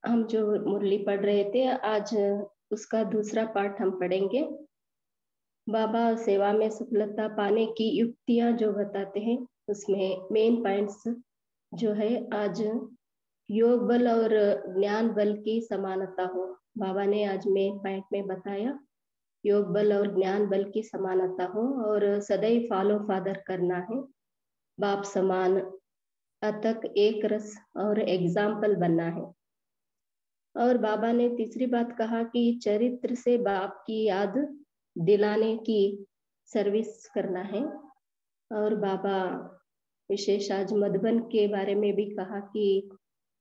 हम जो मुरली पढ़ रहे थे आज उसका दूसरा पाठ हम पढ़ेंगे। बाबा सेवा में सफलता पाने की युक्तियां जो बताते हैं उसमें मेन पॉइंट्स जो है आज योग बल और ज्ञान बल की समानता हो। बाबा ने आज मेन पॉइंट में बताया योग बल और ज्ञान बल की समानता हो और सदैव फॉलो फादर करना है, बाप समान अतक एक रस और एग्जाम्पल बनना है। और बाबा ने तीसरी बात कहा कि चरित्र से बाप की याद दिलाने की सर्विस करना है। और बाबा विशेष आज मधुबन के बारे में भी कहा कि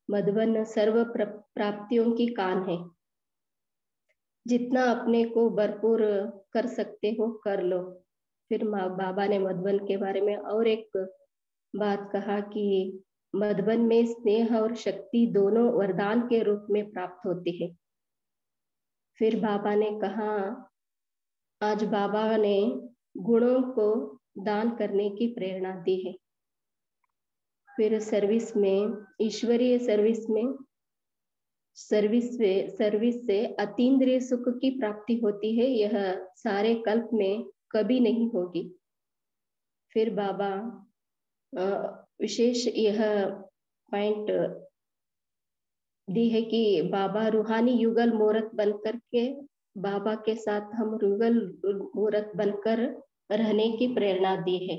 मधुबन सर्व प्राप्तियों की कान है, जितना अपने को भरपूर कर सकते हो कर लो। फिर बाबा ने मधुबन के बारे में और एक बात कहा कि मधुबन में स्नेह और शक्ति दोनों वरदान के रूप में प्राप्त होती है। फिर बाबा ने कहा आज बाबा ने गुणों को दान करने की प्रेरणा दी है। फिर सर्विस में ईश्वरीय सर्विस से अतीन्द्रिय सुख की प्राप्ति होती है, यह सारे कल्प में कभी नहीं होगी। फिर बाबा विशेष यह पॉइंट दी है कि बाबा रूहानी युगल मूर्त बनकर के बाबा के साथ हम युगल मूर्त बनकर रहने की प्रेरणा दी है।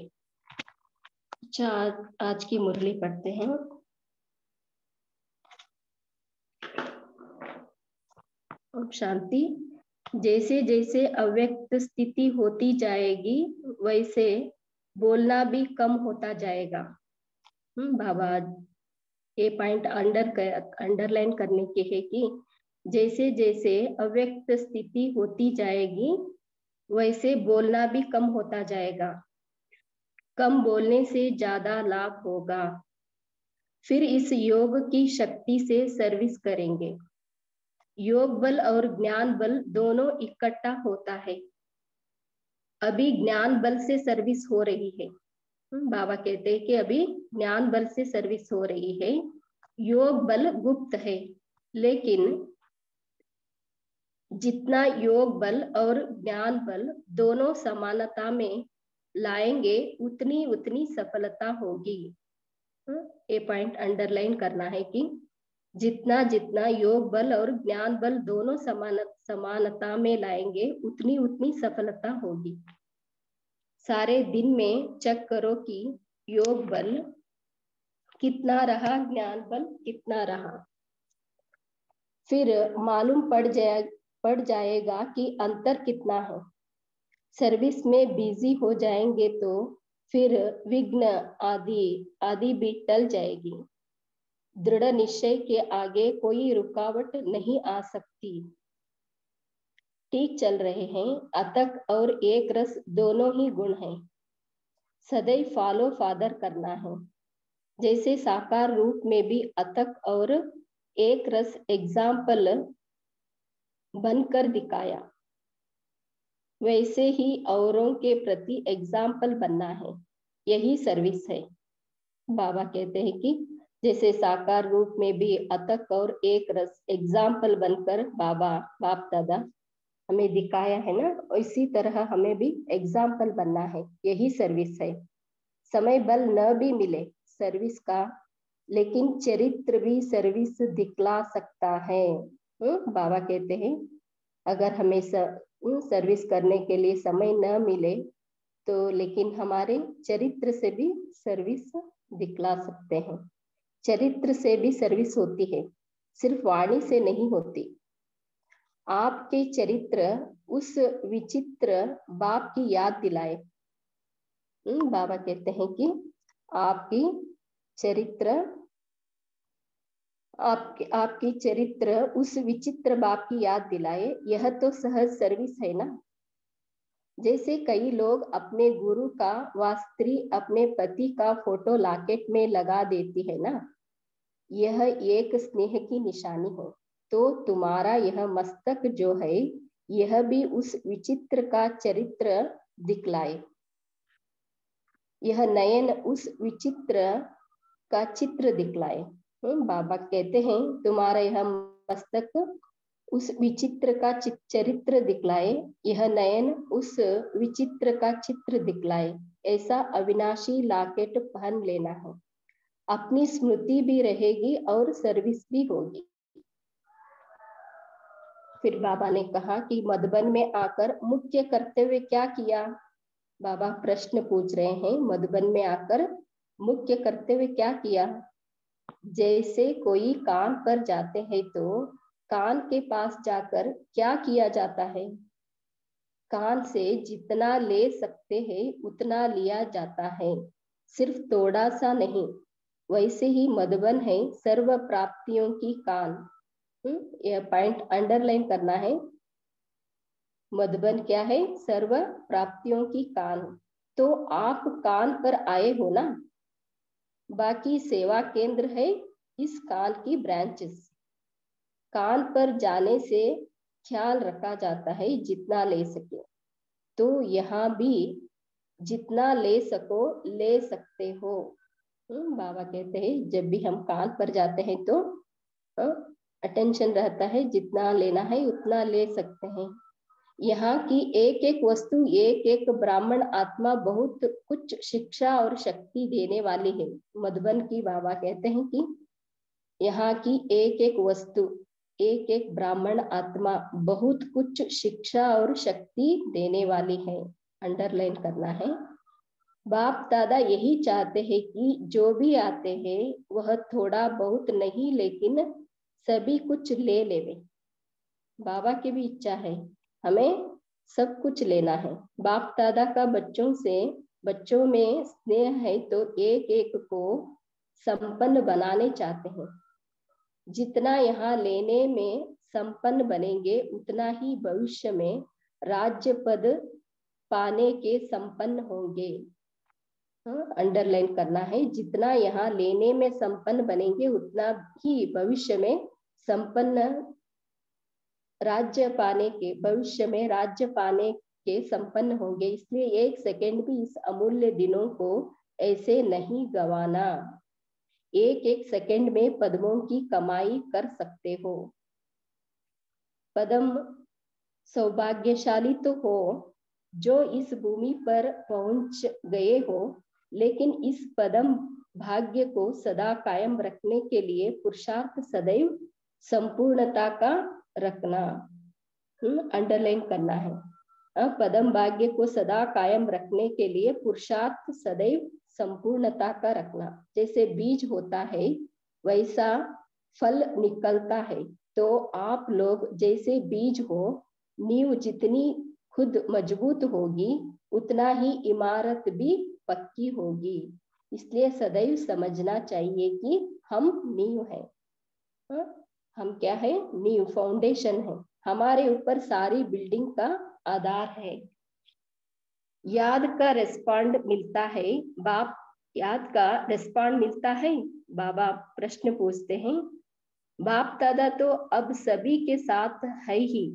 अच्छा, आज की मुरली पढ़ते हैं। और शांति। जैसे जैसे अव्यक्त स्थिति होती जाएगी वैसे बोलना भी कम होता जाएगा। बाबा ये पॉइंट अंडरलाइन करने के है कि जैसे जैसे अव्यक्त स्थिति होती जाएगी वैसे बोलना भी कम होता जाएगा। कम बोलने से ज्यादा लाभ होगा। फिर इस योग की शक्ति से सर्विस करेंगे। योग बल और ज्ञान बल दोनों इकट्ठा होता है। अभी ज्ञान बल से सर्विस हो रही है। बाबा कहते हैं कि अभी ज्ञान बल से सर्विस हो रही है, योग बल गुप्त है। लेकिन जितना योग बल और ज्ञान बल दोनों समानता में लाएंगे उतनी उतनी सफलता होगी। ये पॉइंट अंडरलाइन करना है कि जितना जितना योग बल और ज्ञान बल दोनों समानता में लाएंगे उतनी उतनी सफलता होगी। सारे दिन में चेक करो कि योग बल कितना रहा, ज्ञान बल कितना रहा। फिर मालूम पड़ जाएगा कि अंतर कितना है। सर्विस में बिजी हो जाएंगे तो फिर विघ्न आदि भी टल जाएगी। दृढ़ निश्चय के आगे कोई रुकावट नहीं आ सकती। ठीक चल रहे हैं, अतक और एक रस दोनों ही गुण हैं। सदैव फॉलो फादर करना है। जैसे साकार रूप में भी अतक और एक रस एग्जाम्पल बनकर दिखाया, वैसे ही औरों के प्रति एग्जाम्पल बनना है। यही सर्विस है। बाबा कहते हैं कि जैसे साकार रूप में भी अतक और एक रस एग्जाम्पल बनकर बाप दादा हमें दिखाया है ना, इसी तरह हमें भी एग्जाम्पल बनना है। यही सर्विस है। समय बल न भी मिले सर्विस का, लेकिन चरित्र भी सर्विस दिखला सकता है। बाबा कहते हैं अगर हमें सर्विस करने के लिए समय न मिले तो लेकिन हमारे चरित्र से भी सर्विस दिखला सकते हैं। चरित्र से भी सर्विस होती है, सिर्फ वाणी से नहीं होती। आपके चरित्र उस विचित्र बाप की याद दिलाए। बाबा कहते हैं कि आपकी चरित्र उस विचित्र बाप की याद दिलाए। यह तो सहज सर्विस है ना। जैसे कई लोग अपने गुरु का व स्त्री अपने पति का फोटो लॉकेट में लगा देती है ना, यह एक स्नेह की निशानी है। तो तुम्हारा यह मस्तक जो है यह भी उस विचित्र का चरित्र दिखलाए। यह नयन उस विचित्र का चित्र दिखलाए। बाबा कहते हैं तुम्हारा यह मस्तक उस विचित्र का चरित्र दिखलाए, यह नयन उस विचित्र का चित्र दिखलाए, ऐसा अविनाशी लॉकेट पहन लेना है। अपनी स्मृति भी रहेगी और सर्विस भी होगी। फिर बाबा ने कहा कि मधुबन में आकर मुख्य कर्तव्य क्या किया। बाबा प्रश्न पूछ रहे हैं, मधुबन में आकर मुख्य कर्तव्य क्या किया। जैसे कोई काम पर जाते हैं तो कान के पास जाकर क्या किया जाता है, कान से जितना ले सकते हैं उतना लिया जाता है, सिर्फ थोड़ा सा नहीं। वैसे ही मधुबन है सर्व प्राप्तियों की कान। यह पॉइंट अंडरलाइन करना है। मधुबन क्या है, सर्व प्राप्तियों की कान। तो आप कान पर आए हो ना, बाकी सेवा केंद्र है इस कान की ब्रांचेस। कान पर जाने से ख्याल रखा जाता है जितना ले सके, तो यहाँ भी जितना ले सको ले सकते हो। बाबा कहते हैं जब भी हम कान पर जाते हैं तो अटेंशन रहता है, जितना लेना है उतना ले सकते हैं। यहाँ की एक एक वस्तु, एक एक ब्राह्मण आत्मा बहुत कुछ शिक्षा और शक्ति देने वाली है। मधुबन की बाबा कहते हैं कि यहाँ की एक एक वस्तु, एक एक ब्राह्मण आत्मा बहुत कुछ शिक्षा और शक्ति देने वाली है। अंडरलाइन करना है। बाप दादा यही चाहते हैं कि जो भी आते हैं वह थोड़ा बहुत नहीं लेकिन सभी कुछ ले लेवे। बाबा की भी इच्छा है हमें सब कुछ लेना है। बाप दादा का बच्चों में स्नेह है तो एक एक को संपन्न बनाने चाहते हैं। जितना यहाँ लेने में संपन्न बनेंगे उतना ही भविष्य में राज्य पद पाने के संपन्न होंगे। अंडरलाइन करना है, जितना यहाँ लेने में संपन्न बनेंगे उतना ही भविष्य में संपन्न राज्य पाने के, भविष्य में राज्य पाने के संपन्न होंगे। इसलिए एक सेकंड भी इस अमूल्य दिनों को ऐसे नहीं गंवाना। एक एक सेकंड में पद्मों की कमाई कर सकते हो। पद्म सौभाग्यशाली तो हो जो इस भूमि पर पहुंच गए हो, लेकिन इस पद्म भाग्य को सदा कायम रखने के लिए पुरुषार्थ सदैव संपूर्णता का रखना। अंडरलाइन करना है। पद्म भाग्य को सदा कायम रखने के लिए पुरुषार्थ सदैव संपूर्णता का रखना। जैसे बीज होता है वैसा फल निकलता है। तो आप लोग जैसे बीज हो, नींव जितनी खुद मजबूत होगी उतना ही इमारत भी पक्की होगी। इसलिए सदैव समझना चाहिए कि हम नींव हैं। हम क्या है, नींव, फाउंडेशन है। हमारे ऊपर सारी बिल्डिंग का आधार है। याद का रेस्पॉन्ड मिलता है। बाप याद का रेस्पॉन्ड मिलता है। बाबा प्रश्न पूछते हैं। बाप दादा तो अब सभी के साथ है ही,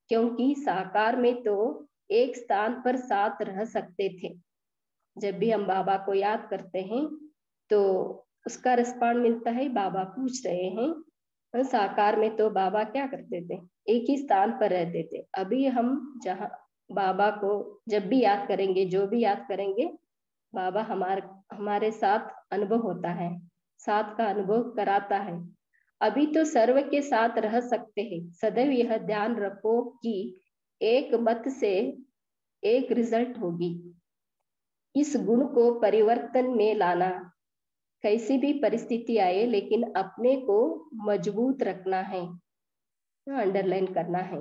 क्योंकि साकार में तो एक स्थान पर साथ रह सकते थे। जब भी हम बाबा को याद करते हैं तो उसका रिस्पॉन्ड मिलता है। बाबा पूछ रहे हैं, साकार में तो बाबा क्या करते थे, एक ही स्थान पर रहते थे। अभी हम जहाँ बाबा को जब भी याद करेंगे, जो भी याद करेंगे, बाबा हमारे साथ अनुभव होता है, साथ का अनुभव कराता है। अभी तो सर्व के साथ रह सकते हैं। सदैव यह ध्यान रखो कि एक मत से एक रिजल्ट होगी। इस गुण को परिवर्तन में लाना, कैसी भी परिस्थिति आए लेकिन अपने को मजबूत रखना है। अंडरलाइन करना है।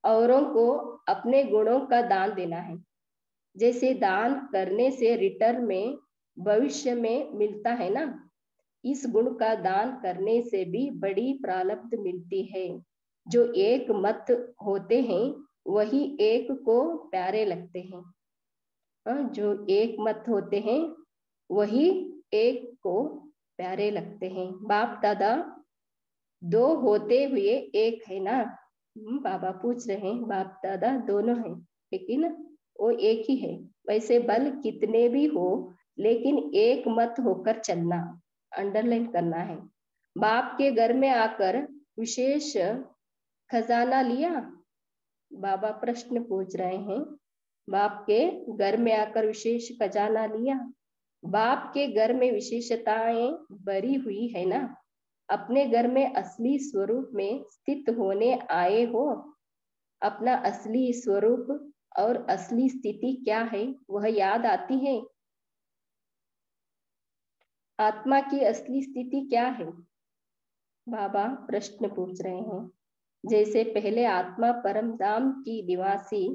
औरों को अपने गुणों का दान देना है। जैसे दान करने से रिटर्न में भविष्य में मिलता है ना, इस गुण का दान करने से भी बड़ी प्रारब्ध मिलती है। जो एक मत होते हैं वही एक को प्यारे लगते हैं। जो एक मत होते हैं वही एक को प्यारे लगते हैं। बाप दादा दो होते हुए एक है ना। बाबा पूछ रहे हैं, बाप दादा दोनों हैं लेकिन वो एक ही है। वैसे बल कितने भी हो लेकिन एक मत होकर चलना। अंडरलाइन करना है। बाप के घर में आकर विशेष खजाना लिया? बाबा प्रश्न पूछ रहे हैं। बाप के घर में आकर विशेष खजाना लिया? बाप के घर में विशेषताएं भरी हुई है ना। अपने घर में असली स्वरूप में स्थित होने आए हो। अपना असली स्वरूप और असली स्थिति क्या है वह याद आती है? आत्मा की असली स्थिति क्या है? बाबा प्रश्न पूछ रहे हैं। जैसे पहले आत्मा परम धाम की निवासी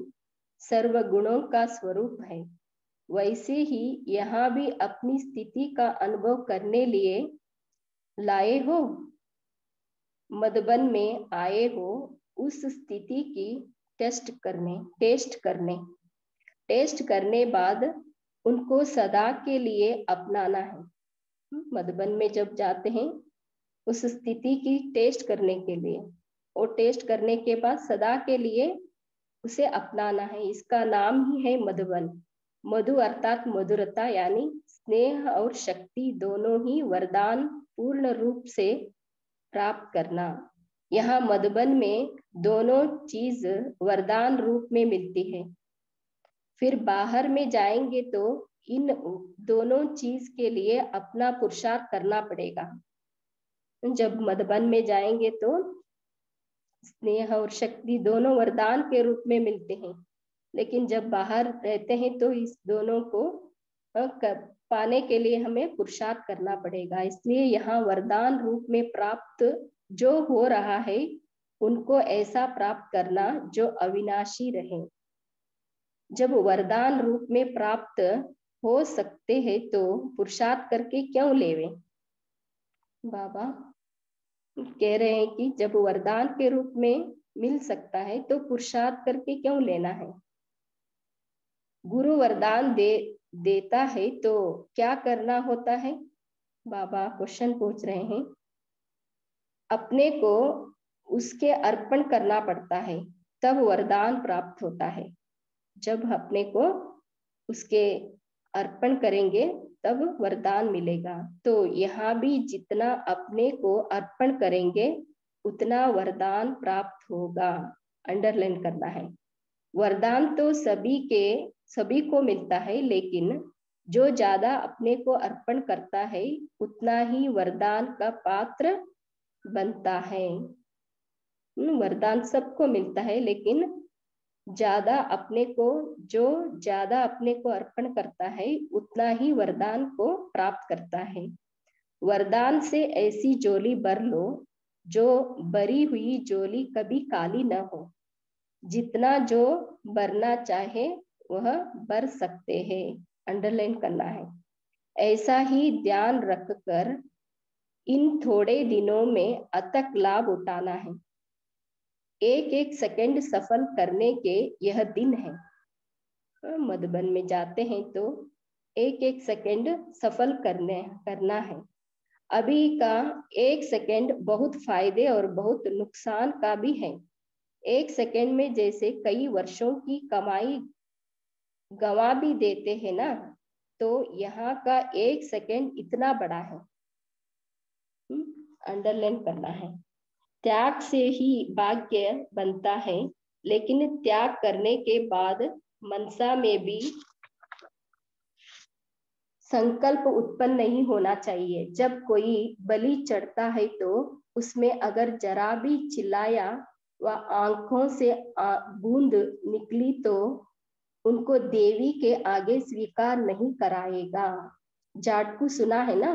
सर्व गुणों का स्वरूप है, वैसे ही यहाँ भी अपनी स्थिति का अनुभव करने लिए लाए हो। मधुबन में आए हो उस स्थिति की टेस्ट करने बाद उनको सदा के लिए अपनाना है। मधुबन में जब जाते हैं उस स्थिति की टेस्ट करने के लिए, और टेस्ट करने के बाद सदा के लिए उसे अपनाना है। इसका नाम ही है मधुबन। मधु अर्थात मधुरता, यानी स्नेह और शक्ति दोनों ही वरदान पूर्ण रूप से प्राप्त करना। यहाँ मधुबन में दोनों चीज वरदान रूप में मिलती है। फिर बाहर में जाएंगे तो इन दोनों चीज के लिए अपना पुरुषार्थ करना पड़ेगा। जब मधुबन में जाएंगे तो स्नेह और शक्ति दोनों वरदान के रूप में मिलते हैं, लेकिन जब बाहर रहते हैं तो इस दोनों को पाने के लिए हमें पुरुषार्थ करना पड़ेगा। इसलिए यहाँ वरदान रूप में प्राप्त जो हो रहा है उनको ऐसा प्राप्त करना जो अविनाशी रहे। जब वरदान रूप में प्राप्त हो सकते हैं तो पुरुषार्थ करके क्यों लेवे? बाबा कह रहे हैं कि जब वरदान के रूप में मिल सकता है तो पुरुषार्थ करके क्यों लेना है? गुरु वरदान देता है तो क्या करना होता है? बाबा क्वेश्चन पूछ रहे हैं। अपने को उसके अर्पण करना पड़ता है, तब वरदान प्राप्त होता है। जब अपने को उसके अर्पण करेंगे तब वरदान मिलेगा। तो यहाँ भी जितना अपने को अर्पण करेंगे उतना वरदान प्राप्त होगा। अंडरलाइन करना है। वरदान तो सभी को मिलता है, लेकिन जो ज्यादा अपने को अर्पण करता है उतना ही वरदान का पात्र बनता है। वरदान सबको मिलता है, लेकिन जो ज्यादा अपने को अर्पण करता है उतना ही वरदान को प्राप्त करता है। वरदान से ऐसी झोली भर लो जो भरी हुई झोली कभी खाली न हो। जितना जो भरना चाहे वह भर सकते हैं। अंडरलाइन करना है। ऐसा ही ध्यान रखकर इन थोड़े दिनों में अथक लाभ उठाना है। एक एक सेकंड सफल करने के यह दिन है। मधुबन में जाते हैं तो एक एक सेकंड सफल करना है। अभी का एक सेकंड बहुत फायदे और बहुत नुकसान का भी है। एक सेकंड में जैसे कई वर्षों की कमाई गंवा भी देते हैं ना, तो यहाँ का एक सेकंड इतना बड़ा है। अंडरलाइन करना है। त्याग से ही भाग्य बनता है, लेकिन त्याग करने के बाद मनसा में भी संकल्प उत्पन्न नहीं होना चाहिए। जब कोई बलि चढ़ता है तो उसमें अगर जरा भी चिल्लाया व आंखों से बूंद निकली तो उनको देवी के आगे स्वीकार नहीं कराएगा। जाटकू सुना है ना?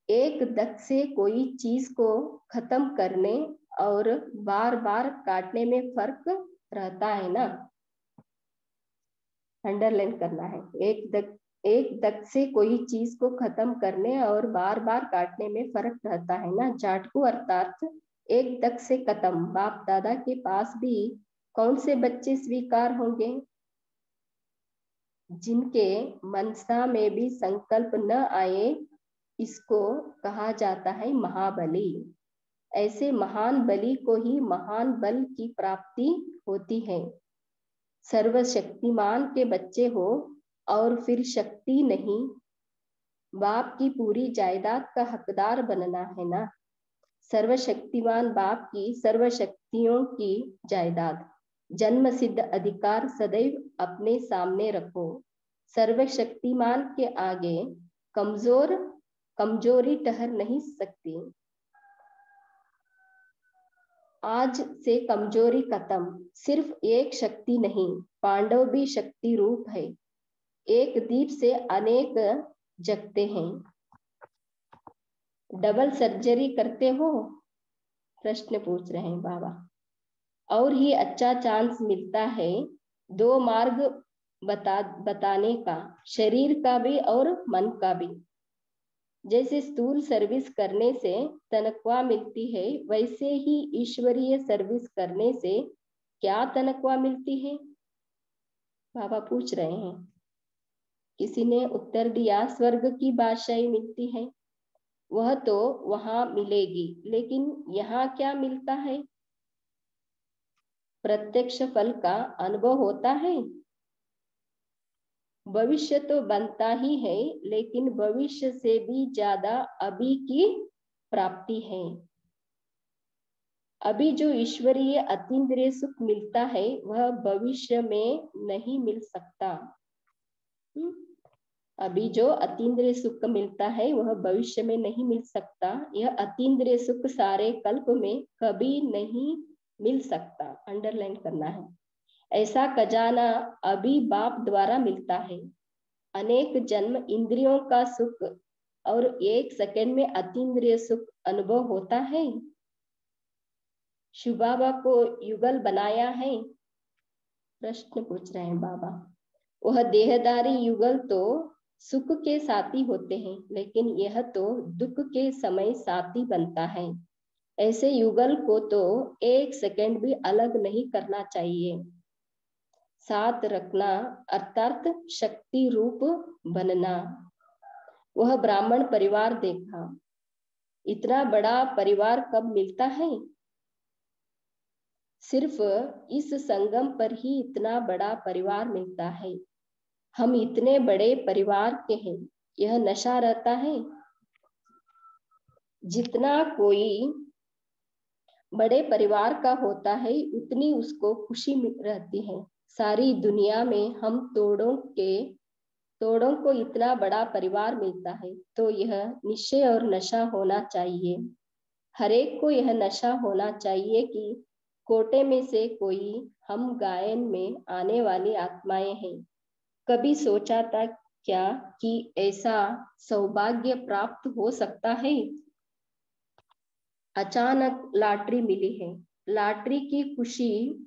एक दक से कोई चीज को खत्म करने और बार बार काटने में फर्क रहता है ना। अंडरलाइन करना है। एक दक से कोई चीज को खत्म करने और बार बार काटने में फर्क रहता है ना। जाटकू अर्थात एक दक से खत्म। बाप दादा के पास भी कौन से बच्चे स्वीकार होंगे? जिनके मनसा में भी संकल्प न आए, इसको कहा जाता है महाबली। ऐसे महान बलि को ही महान बल की प्राप्ति होती है। सर्वशक्तिमान के बच्चे हो और फिर शक्ति नहीं, बाप की पूरी जायदाद का हकदार बनना है ना। सर्वशक्तिमान बाप की सर्वशक्तियों की जायदाद, जन्म सिद्ध अधिकार सदैव अपने सामने रखो। सर्वशक्तिमान के आगे कमजोरी ठहर नहीं सकती। आज से कमजोरी खत्म। सिर्फ एक शक्ति नहीं, पांडव भी शक्ति रूप है। एक दीप से अनेक जगते हैं। डबल सर्जरी करते हो? प्रश्न पूछ रहे हैं बाबा। और ही अच्छा चांस मिलता है दो मार्ग बताने का, शरीर का भी और मन का भी। जैसे स्थूल सर्विस करने से तनख्वाह मिलती है, वैसे ही ईश्वरीय सर्विस करने से क्या तनख्वाह मिलती है? बाबा पूछ रहे हैं। किसी ने उत्तर दिया, स्वर्ग की बादशाही मिलती है। वह तो वहां मिलेगी, लेकिन यहाँ क्या मिलता है? प्रत्यक्ष फल का अनुभव होता है। भविष्य तो बनता ही है, लेकिन भविष्य से भी ज्यादा अभी की प्राप्ति है। अभी जो ईश्वरीय अतीन्द्रिय सुख मिलता है, वह भविष्य में नहीं मिल सकता। अभी जो अतीन्द्रिय सुख मिलता है, वह भविष्य में नहीं मिल सकता। यह अतीन्द्रिय सुख सारे कल्प में कभी नहीं मिल सकता। अंडरलाइन करना है। ऐसा खजाना अभी बाप द्वारा मिलता है। अनेक जन्म इंद्रियों का सुख और एक सेकंड में अतीन्द्रिय सुख अनुभव होता है। शिव बाबा को युगल बनाया है? प्रश्न पूछ रहे हैं बाबा। वह देहदारी युगल तो सुख के साथी होते हैं, लेकिन यह तो दुख के समय साथी बनता है। ऐसे युगल को तो एक सेकंड भी अलग नहीं करना चाहिए। साथ रखना अर्थात शक्ति रूप बनना। वह ब्राह्मण परिवार देखा। इतना बड़ा परिवार कब मिलता है? सिर्फ इस संगम पर ही इतना बड़ा परिवार मिलता है। हम इतने बड़े परिवार के हैं, यह नशा रहता है। जितना कोई बड़े परिवार का होता है, उतनी उसको खुशी रहती है। सारी दुनिया में हम तोड़ों को इतना बड़ा परिवार मिलता है, तो यह निश्चय और नशा होना चाहिए। हर एक को यह नशा होना चाहिए कि कोटे में से कोई हम गायन में आने वाली आत्माएं हैं। कभी सोचा था क्या कि ऐसा सौभाग्य प्राप्त हो सकता है? अचानक लॉटरी मिली है। लॉटरी की खुशी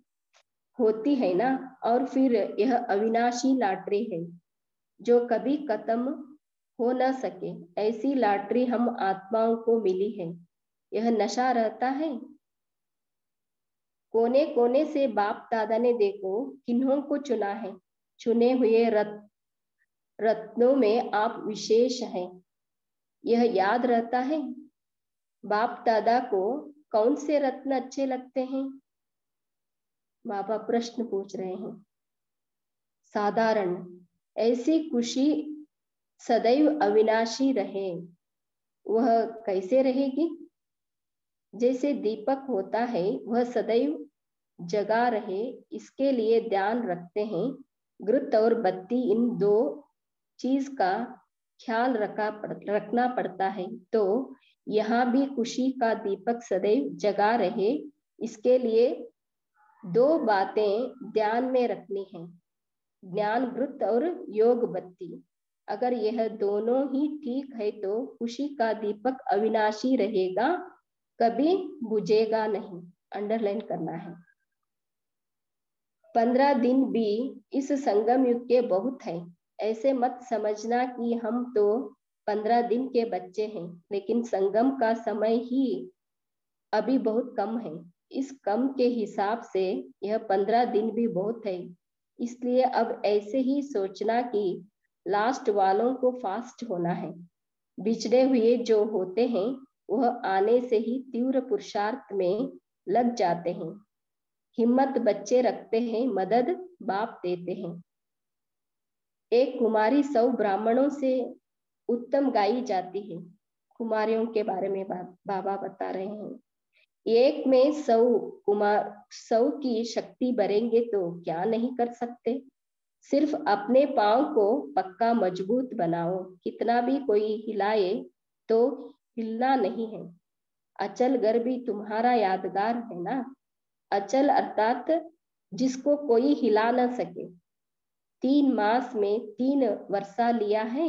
होती है ना, और फिर यह अविनाशी लॉटरी है जो कभी खत्म हो न सके। ऐसी लॉटरी हम आत्माओं को मिली है। यह नशा रहता है। कोने कोने से बाप दादा ने देखो किन्हों को चुना है। चुने हुए रत्नों में आप विशेष हैं, यह याद रहता है। बाप दादा को कौन से रत्न अच्छे लगते हैं? बाबा प्रश्न पूछ रहे हैं। साधारण। ऐसी खुशी सदैव अविनाशी रहे। वह कैसे रहेगी? जैसे दीपक होता है, वह सदैव जगा रहे, इसके लिए ध्यान रखते हैं। घृत और बत्ती, इन दो चीज का ख्याल रखना पड़ता है। तो यहाँ भी खुशी का दीपक सदैव जगा रहे, इसके लिए दो बातें ध्यान में रखनी है, ज्ञान वृत्त और योग बत्ती। अगर यह दोनों ही ठीक है तो खुशी का दीपक अविनाशी रहेगा, कभी बुझेगा नहीं। अंडरलाइन करना है। 15 दिन भी इस संगम युग के बहुत है। ऐसे मत समझना कि हम तो 15 दिन के बच्चे हैं, लेकिन संगम का समय ही अभी बहुत कम है। इस कम के हिसाब से यह 15 दिन भी बहुत है। इसलिए अब ऐसे ही सोचना कि लास्ट वालों को फास्ट होना है। बिछड़े हुए जो होते हैं, वह आने से ही तीव्र पुरुषार्थ में लग जाते हैं। हिम्मत बच्चे रखते हैं, मदद बाप देते हैं। एक कुमारी 100 ब्राह्मणों से उत्तम गाई जाती है। कुमारियों के बारे में बाबा बता रहे हैं। एक में 100 की शक्ति भरेंगे तो क्या नहीं कर सकते। सिर्फ अपने पांव को पक्का मजबूत बनाओ, कितना भी कोई हिलाए तो हिलना नहीं है। अचल घर भी तुम्हारा यादगार है ना। अचल अर्थात जिसको कोई हिला न सके। 3 मास में 3 वर्षा लिया है।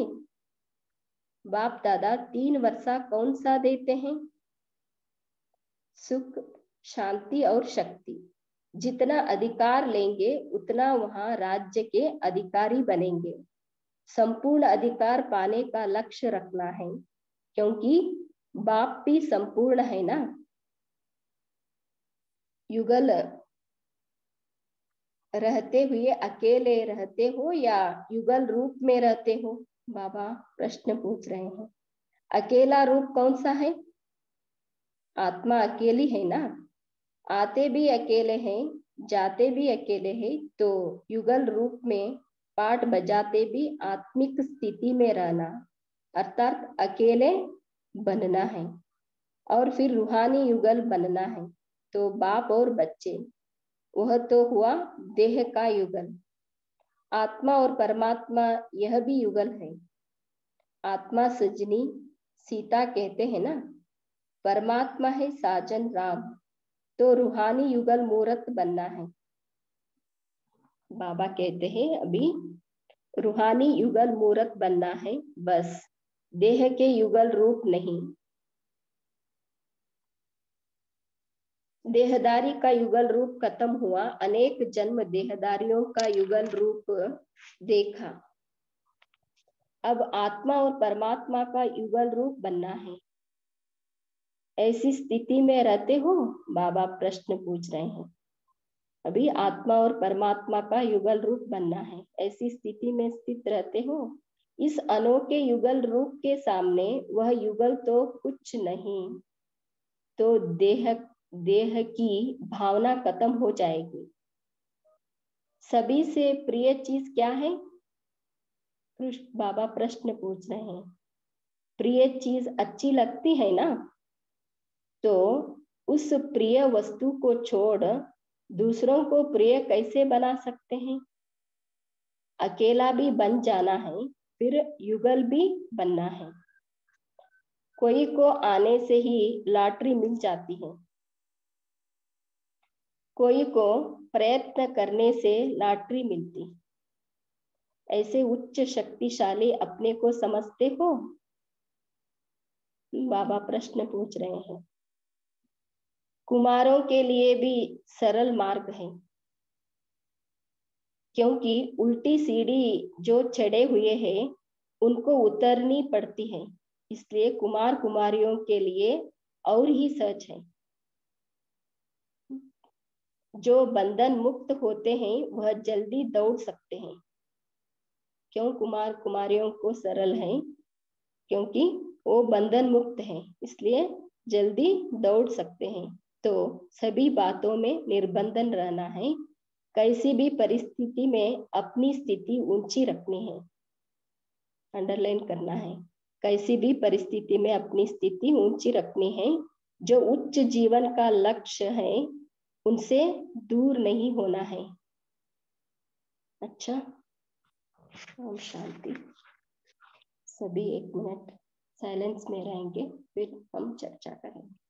बाप दादा 3 वर्षा कौन सा देते हैं? सुख, शांति और शक्ति। जितना अधिकार लेंगे उतना वहां राज्य के अधिकारी बनेंगे। संपूर्ण अधिकार पाने का लक्ष्य रखना है, क्योंकि बाप भी संपूर्ण है ना। युगल रहते हुए अकेले रहते हो या युगल रूप में रहते हो? बाबा प्रश्न पूछ रहे हैं। अकेला रूप कौन सा है? आत्मा अकेली है ना। आते भी अकेले हैं, जाते भी अकेले हैं, तो युगल रूप में पाठ बजाते भी आत्मिक स्थिति में रहना अर्थात अकेले बनना है। और फिर रूहानी युगल बनना है, तो बाप और बच्चे, वह तो हुआ देह का युगल। आत्मा और परमात्मा यह भी युगल है। आत्मा सजनी सीता कहते हैं ना, परमात्मा है साजन राम, तो रूहानी युगल मूर्त बनना है। बाबा कहते हैं अभी रूहानी युगल मूर्त बनना है, बस देह के युगल रूप नहीं। देहदारी का युगल रूप खत्म हुआ, अनेक जन्म देहदारियों का युगल रूप देखा। अब आत्मा और परमात्मा का युगल रूप बनना है। ऐसी स्थिति में रहते हो? बाबा प्रश्न पूछ रहे हैं। अभी आत्मा और परमात्मा का युगल रूप बनना है, ऐसी स्थिति में स्थित रहते हो। इस अनोखे युगल रूप के सामने वह युगल तो कुछ नहीं, तो देह की भावना खत्म हो जाएगी। सभी से प्रिय चीज क्या है? बाबा प्रश्न पूछ रहे हैं। प्रिय चीज अच्छी लगती है ना, तो उस प्रिय वस्तु को छोड़ दूसरों को प्रिय कैसे बना सकते हैं? अकेला भी बन जाना है, फिर युगल भी बनना है। कोई को आने से ही लॉटरी मिल जाती है, कोई को प्रयत्न करने से लॉटरी मिलती। ऐसे उच्च शक्तिशाली अपने को समझते हो? बाबा प्रश्न पूछ रहे हैं। कुमारों के लिए भी सरल मार्ग है, क्योंकि उल्टी सीढ़ी जो चढ़े हुए हैं उनको उतरनी पड़ती है, इसलिए कुमार कुमारियों के लिए और ही सच है। जो बंधन मुक्त होते हैं वह जल्दी दौड़ सकते हैं। क्यों कुमार कुमारियों को सरल है? क्योंकि वो बंधन मुक्त है, इसलिए जल्दी दौड़ सकते हैं। तो सभी बातों में निर्बंधन रहना है, कैसी भी परिस्थिति में अपनी स्थिति ऊंची रखनी है। अंडरलाइन करना है, कैसी भी परिस्थिति में अपनी स्थिति ऊंची रखनी है। जो उच्च जीवन का लक्ष्य है उनसे दूर नहीं होना है। अच्छा, ओम शांति। सभी 1 मिनट साइलेंस में रहेंगे, फिर हम चर्चा करेंगे।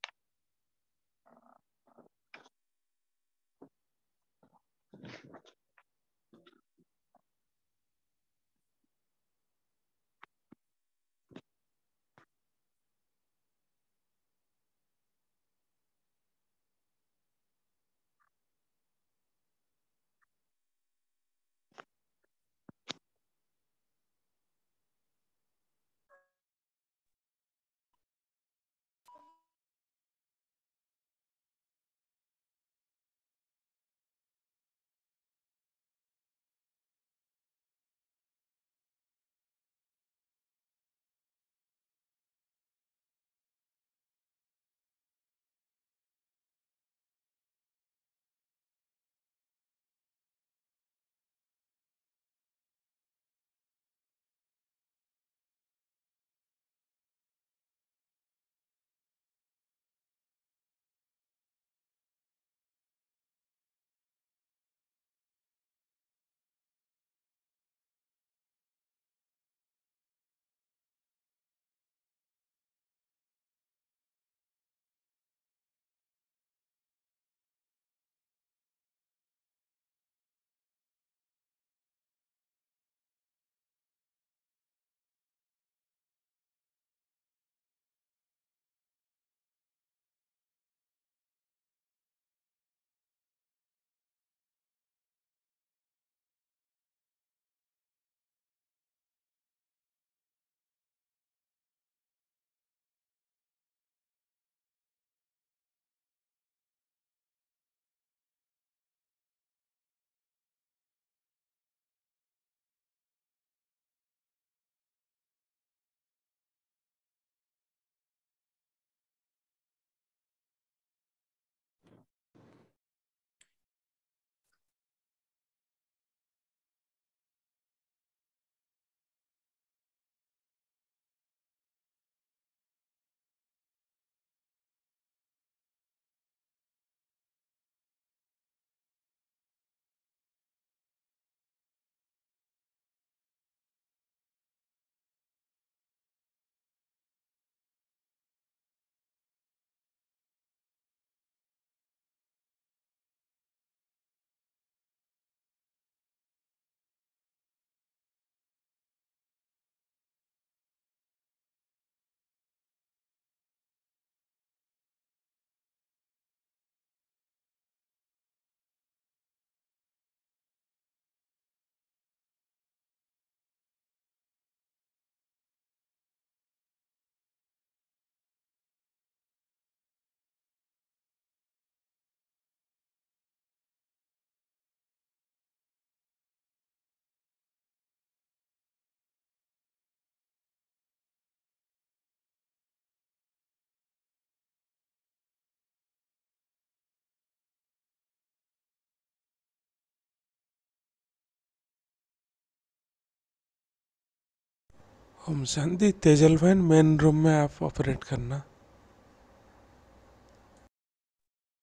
ओम शांति। तेजल बहन, मेन रूम में आप ऑपरेट करना।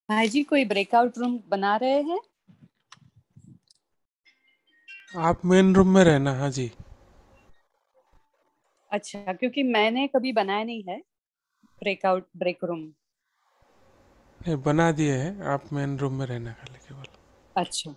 भाई जी, कोई ब्रेकआउट रूम बना रहे हैं? आप मेन रूम में रहना। हाँ जी। अच्छा, क्योंकि मैंने कभी बनाया नहीं है ब्रेक रूम। नहीं, बना दिए हैं। आप मेन रूम में रहना खाली केवल। अच्छा।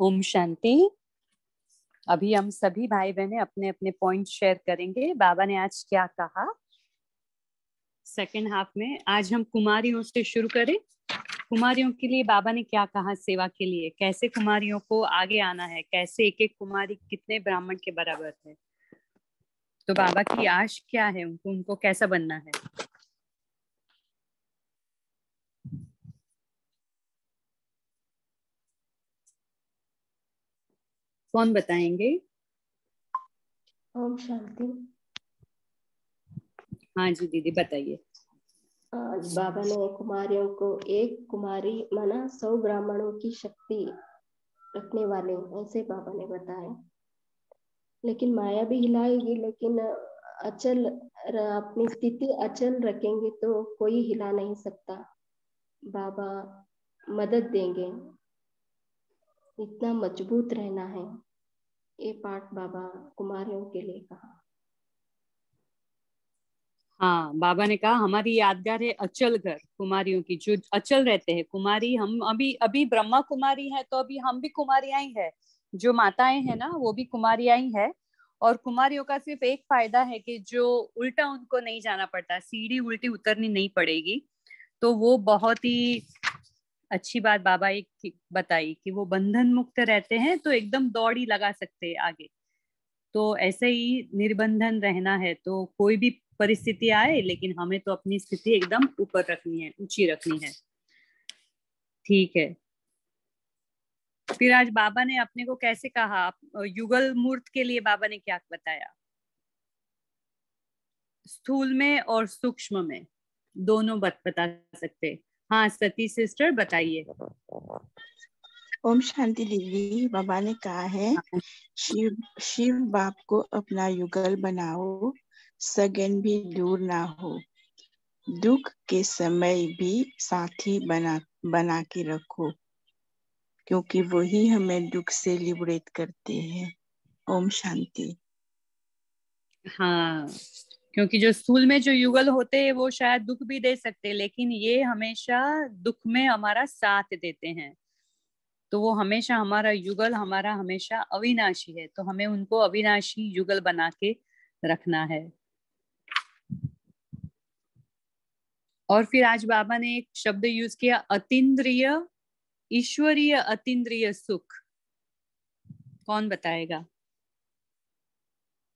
ओम शांति। अभी हम सभी भाई बहनें अपने अपने पॉइंट शेयर करेंगे। बाबा ने आज क्या कहा सेकेंड हाफ में। आज हम कुमारियों से शुरू करें। कुमारियों के लिए बाबा ने क्या कहा, सेवा के लिए कैसे कुमारियों को आगे आना है, कैसे एक एक कुमारी कितने ब्राह्मण के बराबर है, तो बाबा की आश क्या है, उनको उनको कैसा बनना है। कौन बताएंगे? ओम शांति। हाँ जी दीदी, बताइए। आज बाबा ने कुमारियों को एक कुमारी माना 100 ब्राह्मणों की शक्ति रखने वाले, ऐसे बाबा ने बताया। लेकिन माया भी हिलाएगी, लेकिन अचल अपनी स्थिति अचल रखेंगे तो कोई हिला नहीं सकता। बाबा मदद देंगे, इतना मजबूत रहना है। ये पाठ बाबा कुमारियों के लिए कहा। हाँ, बाबा ने कहा हमारी यादगार है अचल घर कुमारियों की, जो अचल रहते हैं कुमारी। हम अभी अभी ब्रह्मा कुमारी है, तो अभी हम भी कुमारियां ही है। जो माताएं हैं ना, वो भी कुमारियां ही है। और कुमारियों का सिर्फ एक फायदा है कि जो उल्टा उनको नहीं जाना पड़ता, सीढ़ी उल्टी उतरनी नहीं पड़ेगी। तो वो बहुत ही अच्छी बात बाबा एक बताई कि वो बंधन मुक्त रहते हैं, तो एकदम दौड़ ही लगा सकते हैं आगे। तो ऐसे ही निर्बंधन रहना है, तो कोई भी परिस्थिति आए, लेकिन हमें तो अपनी स्थिति एकदम ऊपर रखनी है, ऊंची रखनी है। ठीक है। फिर आज बाबा ने अपने को कैसे कहा, युगल मूर्त के लिए बाबा ने क्या बताया, स्थूल में और सूक्ष्म में दोनों बता सकते। हाँ सती सिस्टर, बताइए। ओम शांति दीदी। बाबा ने कहा है शिव शिव बाप को अपना युगल बनाओ, सगन भी दूर ना हो, दुख के समय भी साथी बना के रखो, क्योंकि वही हमें दुख से लिबरेट करते हैं। ओम शांति। हाँ, क्योंकि जो स्थूल में जो युगल होते हैं वो शायद दुख भी दे सकते हैं, लेकिन ये हमेशा दुख में हमारा साथ देते हैं। तो वो हमेशा हमारा युगल हमारा हमेशा अविनाशी है, तो हमें उनको अविनाशी युगल बना के रखना है। और फिर आज बाबा ने एक शब्द यूज किया, अतीन्द्रिय ईश्वरीय अतीन्द्रिय सुख। कौन बताएगा?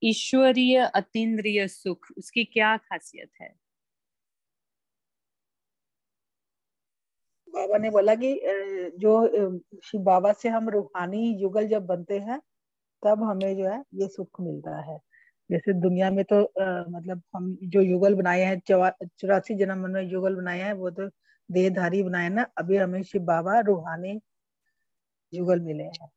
ईश्वरीय अतीन्द्रिय सुख, उसकी क्या खासियत है? बाबा ने बोला कि शिव बाबा से हम रूहानी युगल जब बनते हैं, तब हमें जो है ये सुख मिलता है। जैसे दुनिया में तो मतलब हम जो युगल बनाए हैं, 84 जन्म में युगल बनाए हैं, वो तो देहधारी बनाए ना। अभी हमें शिव बाबा रूहानी युगल मिले हैं।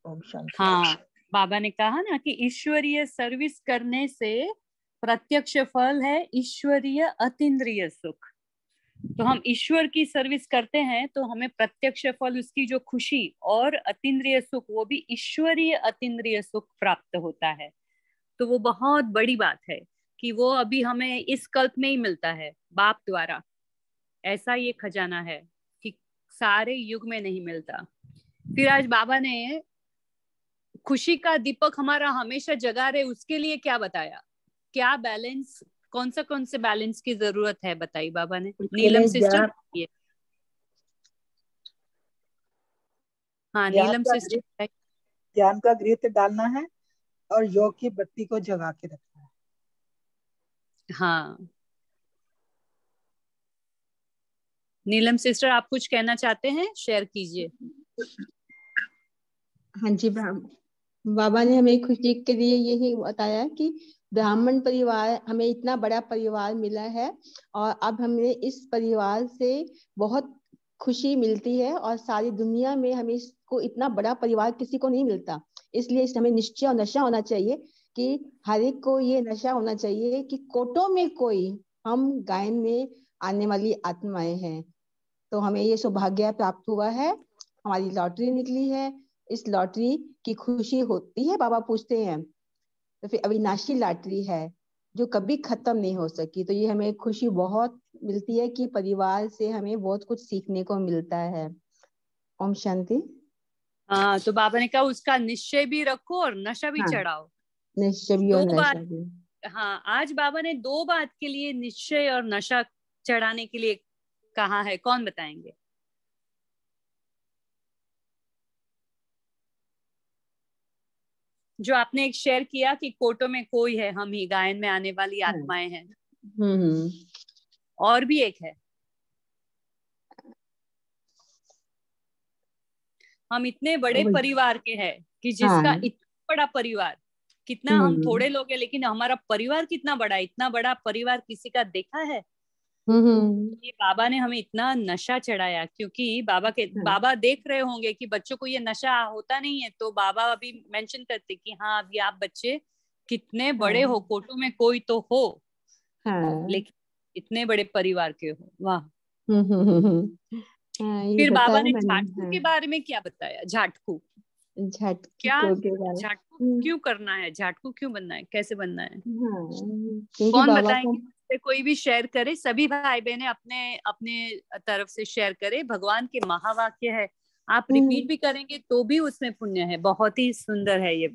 ओम शांति। हाँ, बाबा ने कहा ना कि ईश्वरीय सर्विस करने से प्रत्यक्ष फल है ईश्वरीय अतीन्द्रिय सुख। तो हम ईश्वर की सर्विस करते हैं तो हमें प्रत्यक्ष फल, उसकी जो खुशी और अतीन्द्रिय सुख, वो भी ईश्वरीय अतीन्द्रिय सुख प्राप्त होता है। तो वो बहुत बड़ी बात है कि वो अभी हमें इस कल्प में ही मिलता है बाप द्वारा। ऐसा ये खजाना है कि सारे युग में नहीं मिलता। फिर आज बाबा ने खुशी का दीपक हमारा हमेशा जगा रहे, उसके लिए क्या बताया? क्या बैलेंस, कौन से बैलेंस की जरूरत है बताई बाबा ने? नीलम सिस्टर, हाँ नीलम सिस्टर। ज्ञान का घृत डालना है और योग की बत्ती को जगा के रखना है। हाँ नीलम सिस्टर, आप कुछ कहना चाहते हैं? शेयर कीजिए। हाँ जी, बाबा ने हमें खुशी के लिए यही बताया कि ब्राह्मण परिवार, हमें इतना बड़ा परिवार मिला है और अब हमें इस परिवार से बहुत खुशी मिलती है और सारी दुनिया में हमें इसको इतना बड़ा परिवार किसी को नहीं मिलता। इसलिए इस हमें निश्चय और नशा होना चाहिए कि हर एक को ये नशा होना चाहिए कि कोटों में कोई हम गायन में आने वाली आत्माएं हैं। तो हमें ये सौभाग्य प्राप्त हुआ है, हमारी लॉटरी निकली है। इस लॉटरी की खुशी होती है, बाबा पूछते हैं, तो फिर अविनाशी लॉटरी है जो कभी खत्म नहीं हो सकी। तो ये हमें खुशी बहुत मिलती है कि परिवार से हमें बहुत कुछ सीखने को मिलता है। ओम शांति। हाँ तो बाबा ने कहा उसका निश्चय भी रखो और नशा भी हाँ, चढ़ाओ। निश्चय भी और नशा भी। हाँ आज बाबा ने 2 बात के लिए निश्चय और नशा चढ़ाने के लिए कहा है, कौन बताएंगे? जो आपने एक शेयर किया कि कोटों में कोई है, हम ही गायन में आने वाली आत्माएं हैं। और भी एक है, हम इतने बड़े परिवार के हैं कि जिसका इतना बड़ा परिवार, कितना हम थोड़े लोग हैं लेकिन हमारा परिवार कितना बड़ा है। इतना बड़ा परिवार किसी का देखा है? ये बाबा ने हमें इतना नशा चढ़ाया, क्योंकि बाबा देख रहे होंगे कि बच्चों को ये नशा होता नहीं है, तो बाबा अभी मेंशन करते कि हाँ अभी आप बच्चे कितने बड़े हो, कोटों में कोई तो हो, लेकिन इतने बड़े परिवार के हो। वाह। फिर बाबा ने झाटकू के बारे में क्या बताया? झाटकू क्यों करना है, झाटकू क्यों बनना है, कैसे बनना है? कौन बताएंगे? कोई भी शेयर करे, सभी भाई बहने अपने अपने तरफ से शेयर करे। भगवान के महावाक्य है, आप रिपीट भी करेंगे तो भी उसमें पुण्य है। बहुत ही सुंदर है ये।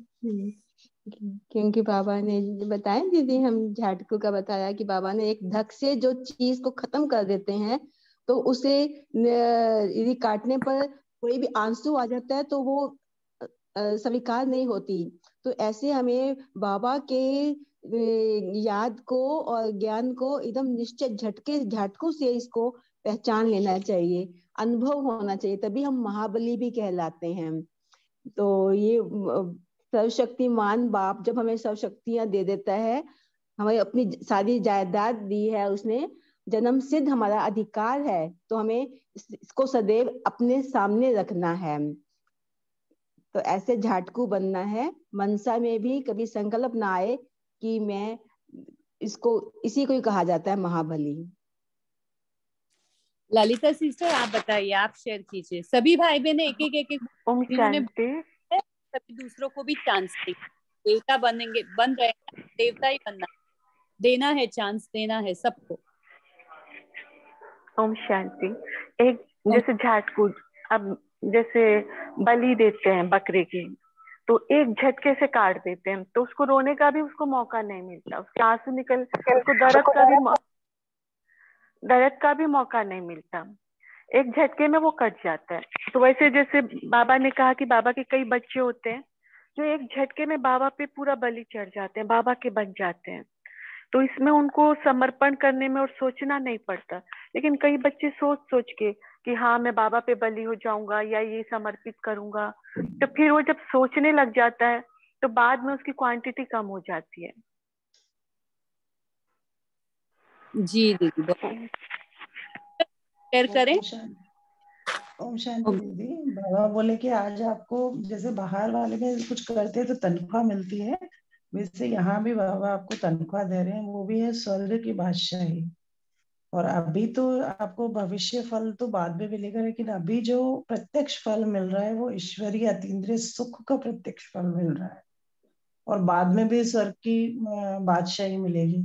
क्योंकि बाबा ने बताया दीदी, हम झाटकू का बताया कि बाबा ने एक धक से जो चीज को खत्म कर देते हैं, तो उसे यदि काटने पर कोई भी आंसू आ जाता है तो वो स्वीकार नहीं होती। तो ऐसे हमें बाबा के याद को और ज्ञान को एकदम निश्चित झटकू से इसको पहचान लेना चाहिए, अनुभव होना चाहिए, तभी हम महाबली भी कहलाते हैं। तो ये सर्वशक्तिमान बाप जब हमें सब शक्तियां दे देता है, हमें अपनी सारी जायदाद दी है उसने, जन्म सिद्ध हमारा अधिकार है, तो हमें इसको सदैव अपने सामने रखना है। तो ऐसे झाटकू बनना है। मनसा में भी कभी संकल्प ना आए कि मैं इसको, इसी को ही कहा जाता है महाबली। ललिता सिस्टर आप बताइए, आप शेयर कीजिए। सभी भाई बहन एक जिन्होंने सभी दूसरों को भी चांस दी, देवता बनेंगे, बन रहे हैं, देवता ही बनना, देना है, चांस देना है सबको। ओम शांति। एक जैसे झाटकू, अब जैसे बलि देते हैं बकरे की, तो एक झटके से काट देते हैं तो उसको रोने का भी उसको मौका नहीं मिलता, उसके आंसू निकल, उसको दर्द का भी मौका नहीं मिलता, एक झटके में वो कट जाता है। तो वैसे जैसे बाबा ने कहा कि बाबा के कई बच्चे होते हैं जो एक झटके में बाबा पे पूरा बलि चढ़ जाते हैं, बाबा के बन जाते हैं। तो इसमें उनको समर्पण करने में और सोचना नहीं पड़ता। लेकिन कई बच्चे सोच के कि हाँ मैं बाबा पे बलि हो जाऊंगा या ये समर्पित करूंगा, तो फिर वो जब सोचने लग जाता है तो बाद में उसकी क्वांटिटी कम हो जाती है। जी दीदी शेयर करें। ओम शांति दीदी। बाबा बोले कि आज आपको जैसे बाहर वाले में कुछ करते हैं तो तनख्वाह मिलती है, वैसे यहाँ भी बाबा आपको तनख्वाह दे रहे हैं, वो भी है स्वर्ग की बादशाही। और अभी तो आपको भविष्य फल तो बाद में मिलेगा, लेकिन अभी जो प्रत्यक्ष फल मिल रहा है वो ईश्वरीय अतीन्द्रिय सुख का प्रत्यक्ष फल मिल रहा है, और बाद में भी स्वर्ग की बादशाही मिलेगी।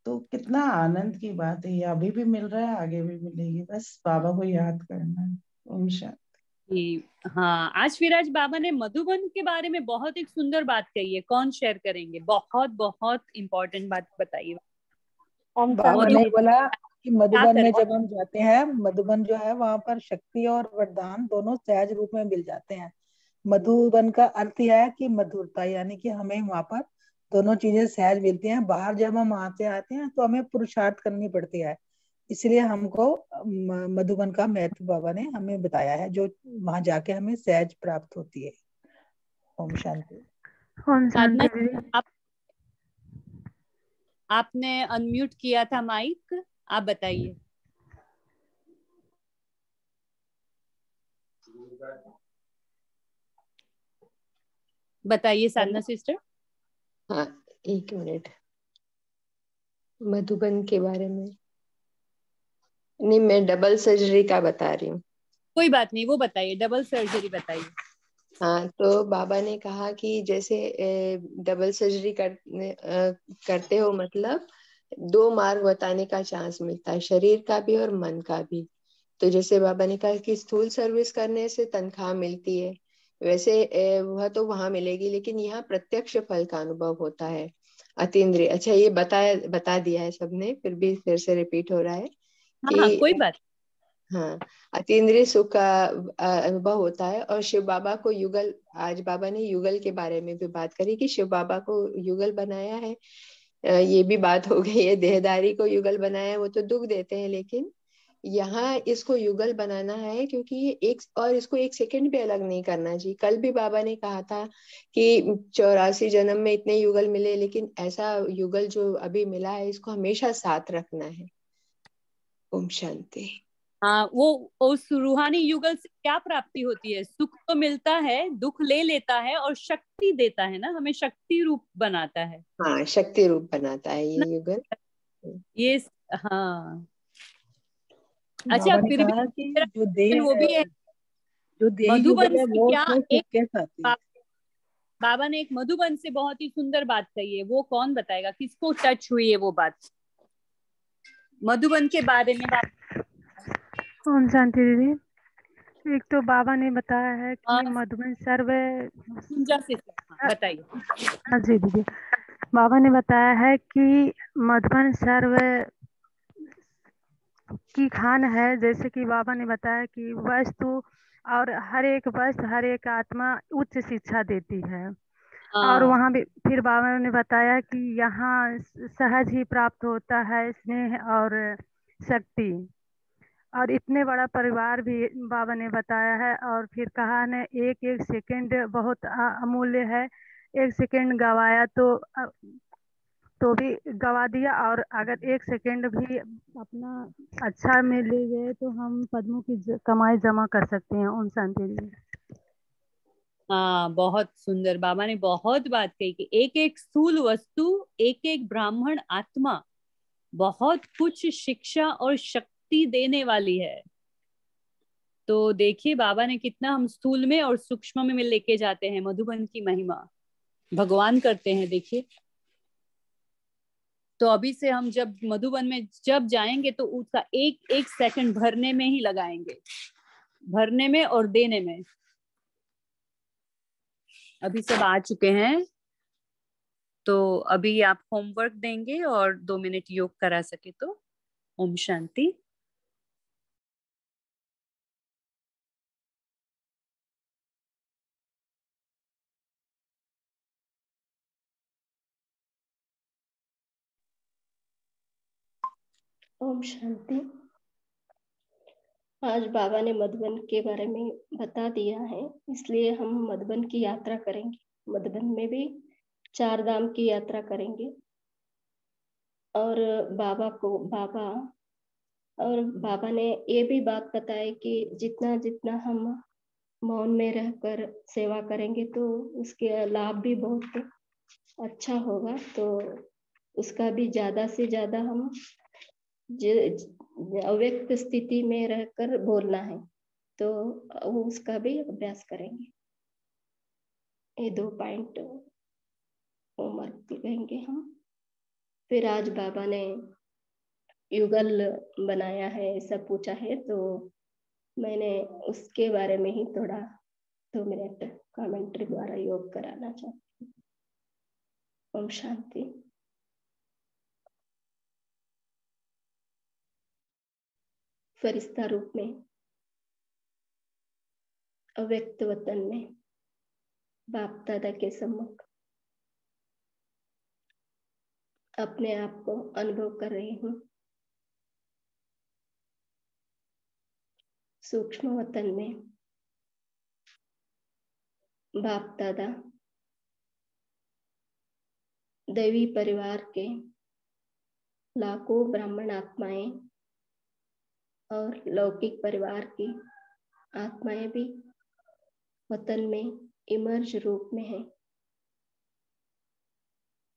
तो कितना आनंद की बात है, ये अभी भी मिल रहा है, आगे भी मिलेगी, बस बाबा को याद करना है। ओम शांति। कि हाँ, आज फिर आज बाबा ने मधुबन के बारे में बहुत एक सुंदर बात कही है। कौन शेयर करेंगे? बहुत बहुत इम्पोर्टेंट बात बताइए। ओम बाबा शांति ने मधुबन बोला कि क्या मधुबन में करें? जब हम जाते हैं, मधुबन जो है वहां पर शक्ति और वरदान दोनों सहज रूप में मिल जाते हैं। मधुबन का अर्थ यह है कि मधुरता, यानी कि हमें वहां पर दोनों चीजें सहज मिलती हैं। बाहर जब हम आते आते हैं तो हमें पुरुषार्थ करनी पड़ती है, इसलिए हमको मधुबन का महत्व बाबा ने हमें बताया है, जो वहां जाके हमें सहज प्राप्त होती है। ओम शांति। ओम साधना, शांति दीदी। आपने अनम्यूट किया था माइक, आप बताइए। बताइए साधना सिस्टर। हाँ, एक मिनट। मधुबन के बारे में नहीं, मैं डबल सर्जरी का बता रही हूँ। कोई बात नहीं, वो बताइए, डबल सर्जरी बताइए। हाँ, तो बाबा ने कहा कि जैसे डबल सर्जरी करते हो, मतलब दो मार्ग बताने का चांस मिलता है, शरीर का भी और मन का भी। तो जैसे बाबा ने कहा कि स्थूल सर्विस करने से तनख्वाह मिलती है, वैसे वह तो वहां मिलेगी, लेकिन यहाँ प्रत्यक्ष फल का अनुभव होता है। अतीन्द्रिय, अच्छा ये बता दिया है सबने, फिर भी फिर से रिपीट हो रहा है हाँ, कोई कि बात। हाँ, अतीन्द्रिय सुख का अनुभव होता है। और शिव बाबा को युगल, आज बाबा ने युगल के बारे में भी बात करी कि शिव बाबा को युगल बनाया है। ये भी बात हो गई है, देहदारी को युगल बनाया है, वो तो दुख देते हैं, लेकिन यहाँ इसको युगल बनाना है क्योंकि ये एक, और इसको एक सेकंड भी अलग नहीं करना जी। कल भी बाबा ने कहा था कि 84 जन्म में इतने युगल मिले, लेकिन ऐसा युगल जो अभी मिला है इसको हमेशा साथ रखना है। ओम शांति। हाँ, वो उस रूहानी युगल से क्या प्राप्ति होती है? सुख तो मिलता है, दुख ले लेता है और शक्ति देता है ना, हमें शक्ति रूप बनाता है हाँ, शक्ति रूप बनाता है ना ये युगल। ये। हाँ, अच्छा, बाबा ने फिर भी कहा कि मेरा जो क्वेश्चन वो भी है, जो देह मधुबन युगल है से वो क्या उसमें सुख एक के साथ है। बाबा ने एक मधुबन से बहुत ही सुंदर बात कही है, वो कौन बताएगा? किसको टच हुई है वो बात मधुबन के बारे में? ओम शांति दीदी। एक तो बाबा ने बताया है कि हाँ, मधुबन सर्व। कुंजा से बताइए। हाँ जी दीदी। बाबा ने बताया है कि मधुबन सर्व की खान है। जैसे कि बाबा ने बताया कि वस्तु और हर एक वस्तु, हर एक आत्मा उच्च शिक्षा देती है। और हाँ, वहाँ भी फिर बाबा ने बताया कि यहाँ सहज ही प्राप्त होता है स्नेह और शक्ति। और इतने बड़ा परिवार भी बाबा ने बताया है। और फिर कहा ने एक एक सेकंड बहुत अमूल्य है। एक सेकंड गवाया तो भी गवा दिया। और अगर एक सेकंड भी अपना अच्छा में ले गए तो हम पद्मों की कमाई जमा कर सकते हैं। ओम शांति जी। हाँ, बहुत सुंदर। बाबा ने बहुत बात कही कि एक एक स्थूल वस्तु, एक एक ब्राह्मण आत्मा बहुत कुछ शिक्षा और शक्ति देने वाली है। तो देखिए बाबा ने कितना हम स्थूल में और सूक्ष्म में लेके जाते हैं। मधुबन की महिमा भगवान करते हैं, देखिए। तो अभी से हम जब मधुबन में जब जाएंगे तो उसका एक एक सेकंड भरने में ही लगाएंगे, भरने में और देने में। अभी सब आ चुके हैं, तो अभी आप होमवर्क देंगे और 2 मिनट योग करा सके तो। ओम शांति। ओम शांति। आज बाबा ने मधुबन के बारे में बता दिया है, इसलिए हम मधुबन की यात्रा करेंगे। मधुबन में भी 4 धाम की यात्रा करेंगे। और बाबा ने ये भी बात बताई कि जितना जितना हम मौन में रहकर सेवा करेंगे तो उसके लाभ भी बहुत अच्छा होगा। तो उसका भी ज्यादा से ज्यादा हम अव्यक्त स्थिति में रहकर बोलना है, तो उसका भी अभ्यास करेंगे। ये 2 पॉइंट होमवर्क कहेंगे हम। फिर आज बाबा ने युगल बनाया है, ऐसा पूछा है, तो मैंने उसके बारे में ही थोड़ा 2 मिनट कमेंट्री द्वारा योग कराना चाहती हूँ। ओम शांति। फरिश्ता रूप में अव्यक्त वतन में बाप दादा के सम्मुख अपने आप को अनुभव कर रही हूँ। सूक्ष्म वतन में बाप दादा दैवी परिवार के लाखों ब्राह्मण आत्माएं और लौकिक परिवार की आत्माएं भी वतन में इमर्ज रूप में है।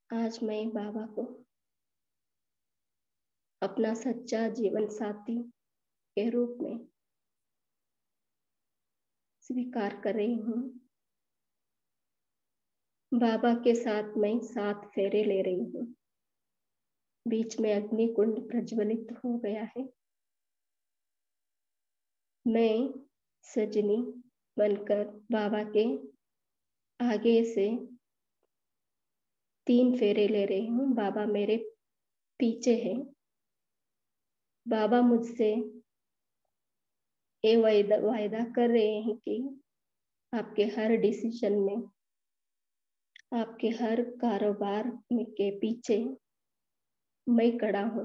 आज मैं बाबा को अपना सच्चा जीवन साथी के रूप में स्वीकार कर रही हूँ। बाबा के साथ मैं 7 फेरे ले रही हूँ। बीच में अग्नि कुंड प्रज्वलित हो गया है। मैं सजनी बनकर बाबा के आगे से 3 फेरे ले रही हूँ। बाबा मेरे पीछे है। बाबा मुझसे ये वायदा कर रहे हैं कि आपके हर डिसीजन में, आपके हर कारोबार के पीछे मैं खड़ा हूँ।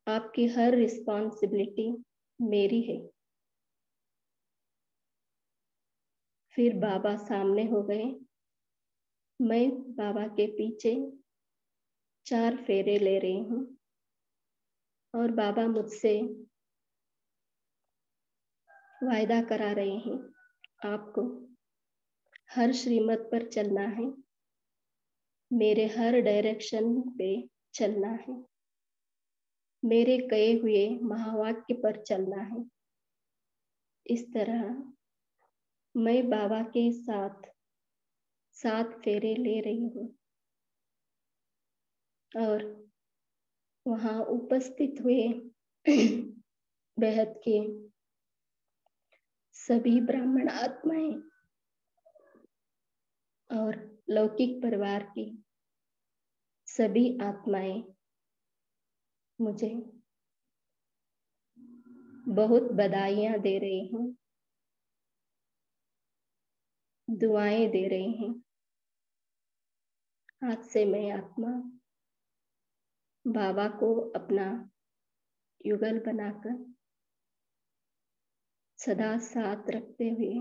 आपकी हर रिस्पॉन्सिबिलिटी मेरी है। फिर बाबा सामने हो गए। मैं बाबा के पीछे 4 फेरे ले रही हूँ और बाबा मुझसे वायदा करा रहे हैं, आपको हर श्रीमत पर चलना है, मेरे हर डायरेक्शन पे चलना है, मेरे कहे हुए महावाक्य पर चलना है। इस तरह मैं बाबा के साथ 7 फेरे ले रही हूँ और वहाँ उपस्थित हुए बेहद के सभी ब्राह्मण आत्माएं और लौकिक परिवार की सभी आत्माएं मुझे बहुत बधाइयाँ दे रही हैं, दुआएं दे रही हैं। आज से मैं आत्मा बाबा को अपना युगल बनाकर सदा साथ रखते हुए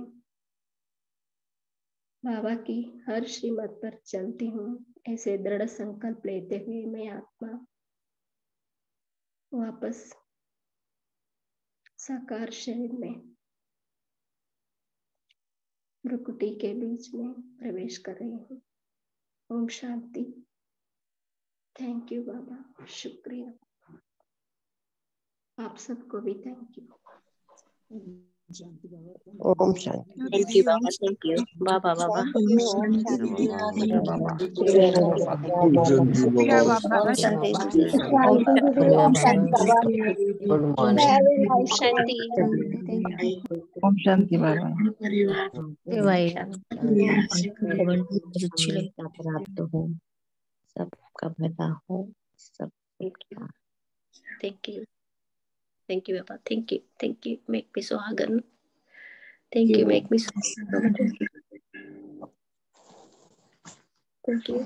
बाबा की हर श्रीमत पर चलती हूँ। ऐसे दृढ़ संकल्प लेते हुए मैं आत्मा वापस साकार शरीर में भ्रुकुटी के बीच में प्रवेश कर रही हूँ। ओम शांति। थैंक यू बाबा, शुक्रिया। आप सबको भी थैंक यू। ओम शांति। थैंक यू बाबा, थैंक यू बाबा। बाबा गुड मॉर्निंग। शांति। ओम शांति बाबा। अच्छी लगी प्राप्त हो, सबका भला हो, सब। थैंक यू बाबा, थैंक यू मेक मी सुहागन, thank you make me thank you.